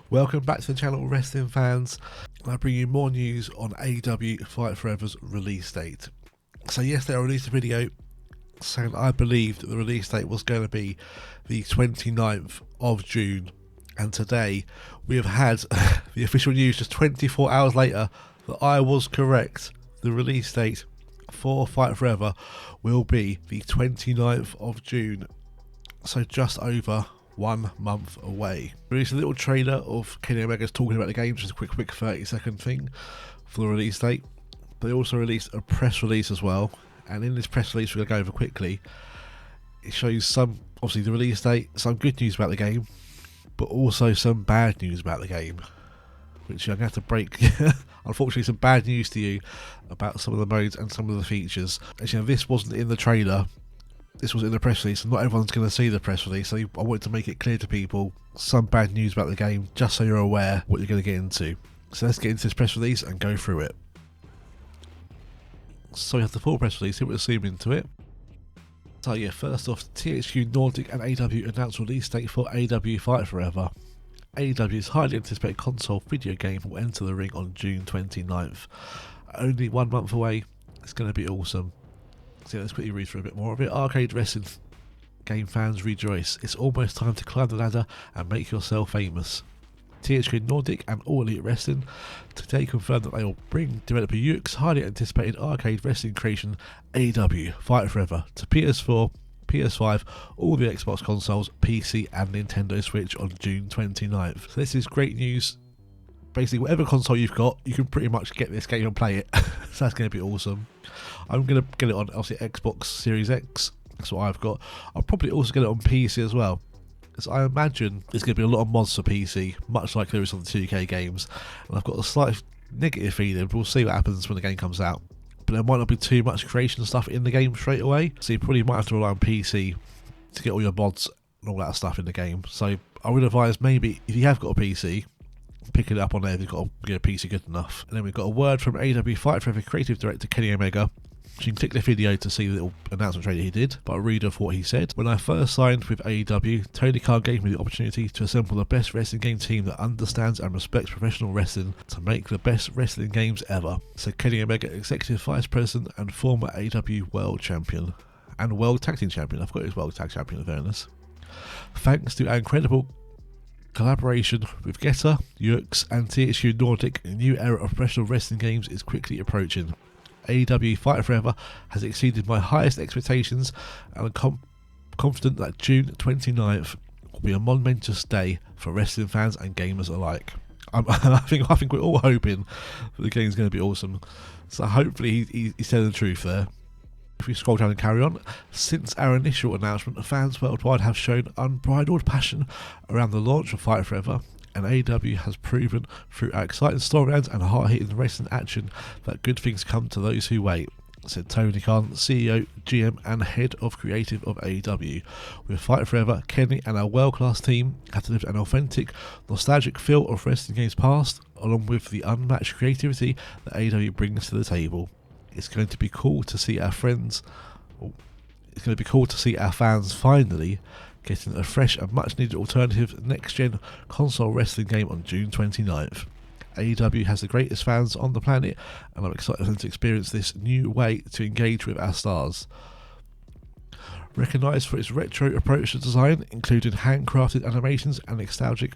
Welcome back to the channel, wrestling fans. I bring you more news on AEW Fight Forever's release date. So yesterday I released a video saying I believed that the release date was going to be the 29th of June, and today we have had the official news just 24 hours later that I was correct. The release date for Fight Forever will be the 29th of June, so just over 1 month away. Released a little trailer of Kenny Omega's talking about the game, just a quick 30-second thing for the release date. They also released a press release as well, and in this press release we're going to go over quickly. It shows some, obviously the release date, some good news about the game, but also some bad news about the game, which I'm going to have to break. Unfortunately, some bad news to you about some of the modes and some of the features. As you know, this wasn't in the trailer. This was in the press release, and not everyone's going to see the press release, so I wanted to make it clear to people some bad news about the game, just so you're aware what you're going to get into. So let's get into this press release and go through it. So we have the full press release, here we'll zoom into it. So yeah, first off, THQ Nordic and AEW announced release date for AEW Fight Forever. AEW's highly anticipated console video game will enter the ring on June 29th. Only 1 month away, it's going to be awesome. So let's quickly read through a bit more of it. Arcade wrestling game fans rejoice. It's almost time to climb the ladder and make yourself famous. THQ Nordic and All Elite Wrestling today confirmed that they will bring developer Yuke's highly anticipated arcade wrestling creation AEW Fight Forever to PS4, PS5, all the Xbox consoles, PC and Nintendo Switch on June 29th. So this is great news. Basically, whatever console you've got, you can pretty much get this game and play it. So that's going to be awesome. I'm going to get it on, obviously, Xbox Series X. That's what I've got. I'll probably also get it on PC as well, because I imagine there's going to be a lot of mods for PC, much like there is on the 2K games. And I've got a slight negative feeling, but we'll see what happens when the game comes out. But there might not be too much creation stuff in the game straight away, so you probably might have to rely on PC to get all your mods and all that stuff in the game. So I would advise, maybe if you have got a PC, pick it up on there if you've got a PC good enough. And then we've got a word from AEW Fight Forever creative director Kenny Omega. You can click the video to see the little announcement trailer he did, but I'll read off what he said. When I first signed with AEW, Tony Khan gave me the opportunity to assemble the best wrestling game team that understands and respects professional wrestling to make the best wrestling games ever, said Kenny Omega, Executive Vice President and former AEW World Champion. And World Tag Team Champion. I forgot he was World Tag Champion in fairness. Thanks to our incredible collaboration with Getter, Yuke's and THQ Nordic, a new era of professional wrestling games is quickly approaching. AEW Fight Forever has exceeded my highest expectations, and I'm confident that June 29th will be a momentous day for wrestling fans and gamers alike. I think we're all hoping that the game's going to be awesome, so hopefully he's telling the truth there. If we scroll down and carry on, since our initial announcement, fans worldwide have shown unbridled passion around the launch of Fight Forever, and AEW has proven through our exciting storylines and hard-hitting wrestling action that good things come to those who wait, said Tony Khan, CEO, GM and Head of Creative of AEW. With Fight Forever, Kenny and our world-class team have delivered an authentic, nostalgic feel of wrestling games past, along with the unmatched creativity that AEW brings to the table. It's going to be cool to see our fans finally getting a fresh and much needed alternative next-gen console wrestling game on June 29th. AEW has the greatest fans on the planet, and I'm excited for them to experience this new way to engage with our stars. Recognised for its retro approach to design, including handcrafted animations and nostalgic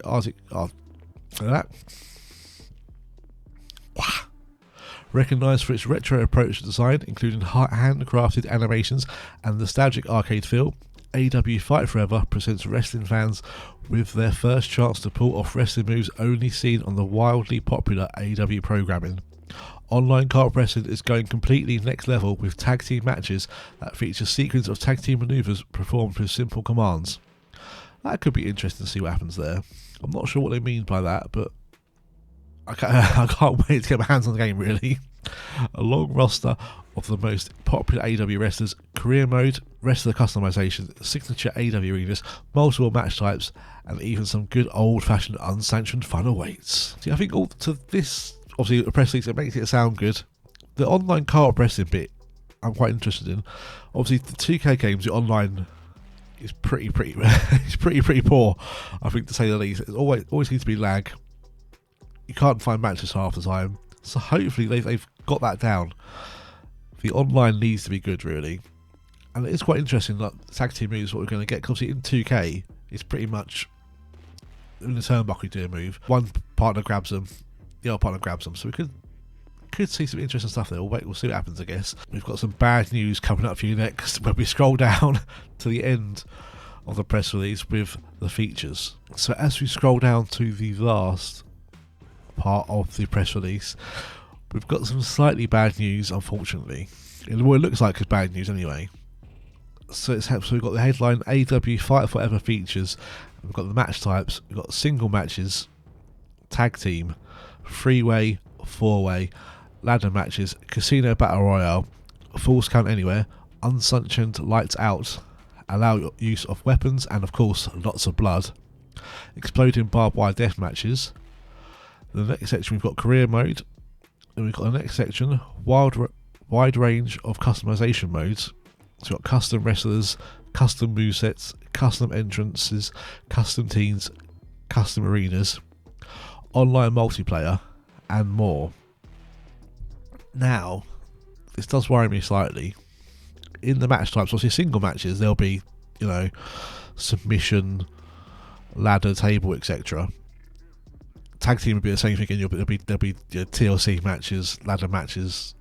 Recognised for its retro approach to design, including handcrafted animations and nostalgic arcade feel, AEW Fight Forever presents wrestling fans with their first chance to pull off wrestling moves only seen on the wildly popular AEW programming. Online kart wrestling is going completely next level with tag team matches that feature sequence of tag team maneuvers performed with simple commands. That could be interesting to see what happens there. I'm not sure what they mean by that, but I can't wait to get my hands on the game, really. A long roster of the most popular AEW wrestlers, career mode, wrestler customization, signature AEW arenas, multiple match types, and even some good old-fashioned unsanctioned fun awaits. See, I think all to this, obviously, the press release, it makes it sound good. The online kart wrestling bit, I'm quite interested in. Obviously, the 2K games, the online is pretty it's pretty poor, I think, to say the least. It always seems to be lag. You can't find matches half the time. So hopefully they've got that down. The online needs to be good, really. And it's quite interesting, like tag team moves, what we're going to get. Because obviously in 2K, it's pretty much in the turnbuckle you do a move. One partner grabs them, the other partner grabs them. So we could see some interesting stuff there. We'll see what happens, I guess. We've got some bad news coming up for you next when we scroll down to the end of the press release with the features. So as we scroll down to the last part of the press release, we've got some slightly bad news, unfortunately. Well, it looks like it's bad news anyway. So we've got the headline AEW Fight Forever features. We've got the match types. We've got single matches, tag team, 3-way, 4-way, ladder matches, casino battle royale, falls count anywhere, unsanctioned lights out, allow use of weapons, and of course lots of blood, exploding barbed wire death matches. The next section we've got career mode. Then we've got the next section wide range of customization modes. So we've got custom wrestlers, custom movesets, custom entrances, custom teams, custom arenas, online multiplayer, and more. Now, this does worry me slightly. In the match types, obviously single matches, there'll be, submission, ladder, table, etc. Tag team would be the same thing, and there'll be TLC matches, ladder matches,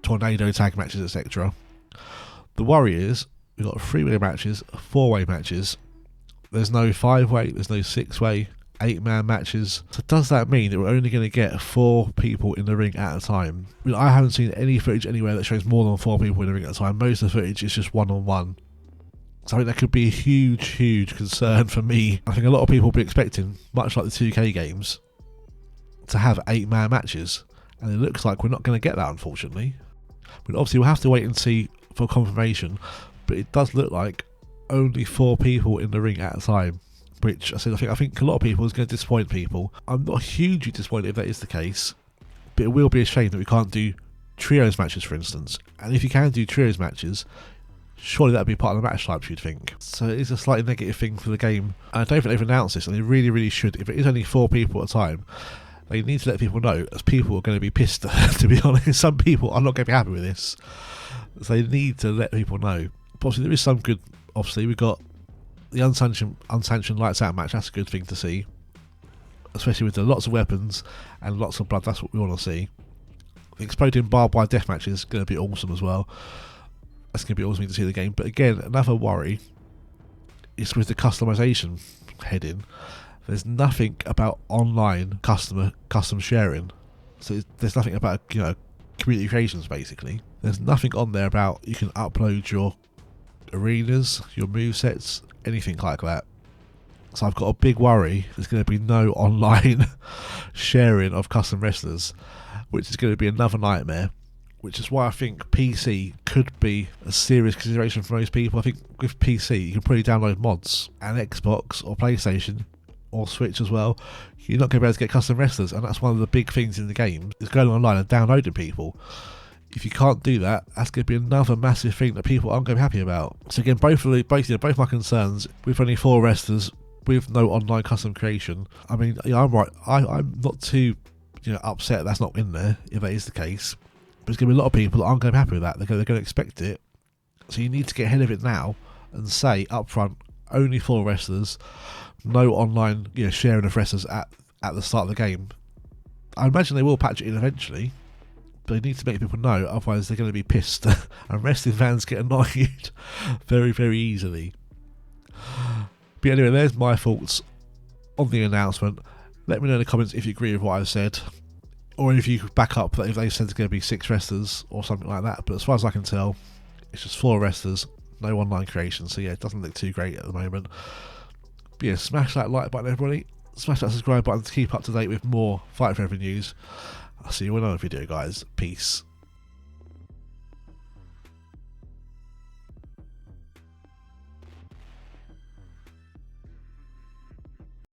tornado tag matches, etc. The worry is we've got 3-way matches, 4-way matches. There's no 5-way, there's no 6-way, 8-man matches. So does that mean that we're only going to get 4 people in the ring at a time? I mean, I haven't seen any footage anywhere that shows more than 4 people in the ring at a time. Most of the footage is just one-on-one. So I think that could be a huge concern for me. I think a lot of people will be expecting, much like the 2K games, to have 8-man matches. And it looks like we're not going to get that, unfortunately. I mean, obviously we'll have to wait and see for confirmation, but it does look like only 4 people in the ring at a time, which I think a lot of people is going to disappoint people. I'm not hugely disappointed if that is the case, but it will be a shame that we can't do trios matches, for instance. And if you can do trios matches, surely that would be part of the match types, you'd think. So it is a slightly negative thing for the game. And I don't think they've announced this, and they really should. If it is only 4 people at a time, they need to let people know, as people are going to be pissed, to be honest. Some people are not going to be happy with this. So they need to let people know. But obviously there is some good. Obviously we've got the unsanctioned lights out match. That's a good thing to see, especially with the lots of weapons and lots of blood. That's what we want to see. The exploding barbed wire death match is going to be awesome as well. That's going to be awesome to see the game. But again, another worry is with the customization heading. There's nothing about online custom sharing. So there's nothing about community creations, basically. There's nothing on there about you can upload your arenas, your movesets, anything like that. So I've got a big worry there's going to be no online sharing of custom wrestlers, which is going to be another nightmare, which is why I think PC could be a serious consideration for most people. I think with PC you can probably download mods, and Xbox or PlayStation or Switch as well, you're not going to be able to get custom wrestlers, and that's one of the big things in the game, is going online and downloading people. If you can't do that, that's going to be another massive thing that people aren't going to be happy about. So again, both my concerns, with only 4 wrestlers, with no online custom creation. I mean, I'm right. I'm not too upset that's not in there, if that is the case. But there's going to be a lot of people that aren't going to be happy with that. They're going to expect it. So you need to get ahead of it now and say up front, only 4 wrestlers, no online sharing of wrestlers at the start of the game. I imagine they will patch it in eventually, but they need to make people know, otherwise they're going to be pissed and wrestling fans get annoyed very easily. But anyway, there's my thoughts on the announcement. Let me know in the comments if you agree with what I've said, or if you back up that if they said it's going to be 6 wrestlers or something like that. But as far as I can tell, it's just 4 wrestlers, no online creation. So yeah, it doesn't look too great at the moment. But yeah, smash that like button, everybody. Smash that subscribe button to keep up to date with more Fight Forever news. I'll see you in another video, guys. Peace.